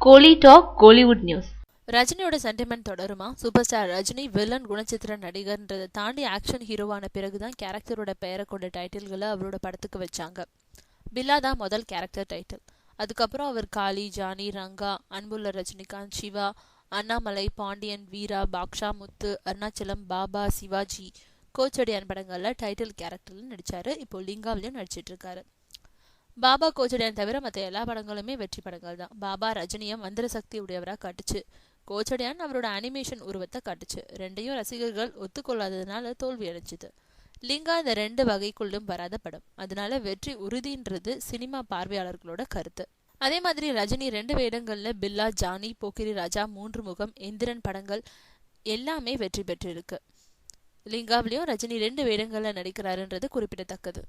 கோலி talk Kollywood news. ரஜினியோட sentiment தொடருமா? Super star Rajini villain, குணச்சித்திர நடிகர்ன்றதை தாண்டி ஆக்ஷன் ஹீரோவான பிறகுதான் கேரக்டரோட பெயரை கொண்ட டைட்டில்களை அவரோட படத்துக்கு வச்சாங்க. பில்லா தான் முதல் கேரக்டர் டைட்டில். அதுக்கப்புறம் அவர் காளி, ஜானி, ரங்கா, அன்புள்ள ரஜினிகாந்த், சிவா, அண்ணாமலை, பாண்டியன், வீரா, பாக்ஷா, முத்து, அருணாச்சலம், பாபா, சிவாஜி, கோச்சடியான் படங்கள்ல டைட்டில் கேரக்டர்ல நடிச்சாரு. இப்போ லிங்காவிலையும் நடிச்சிட்டு இருக்காரு. பாபா, கோச்சடியான் தவிர மற்ற எல்லா படங்களுமே வெற்றி படங்கள் தான். பாபா ரஜினியை மந்திர சக்தி உடையவராக காட்டுச்சு. கோச்சடியான் அவரோட அனிமேஷன் உருவத்தை காட்டுச்சு. ரெண்டையும் ரசிகர்கள் ஒத்துக்கொள்ளாததுனால தோல்வி அடைஞ்சுது. லிங்கா இந்த ரெண்டு வகைக்குள்ளும் வராத படம். அதனால வெற்றி உறுதின்றது சினிமா பார்வையாளர்களோட கருத்து. அதே மாதிரி ரஜினி 2 வேடங்கள்ல பில்லா, ஜானி, போக்கிரி ராஜா, 3 முகம், எந்திரன் படங்கள் எல்லாமே வெற்றி பெற்றிருக்கு. லிங்காவிலையும் ரஜினி 2 வேடங்கள்ல நடிக்கிறாருன்றது குறிப்பிடத்தக்கது.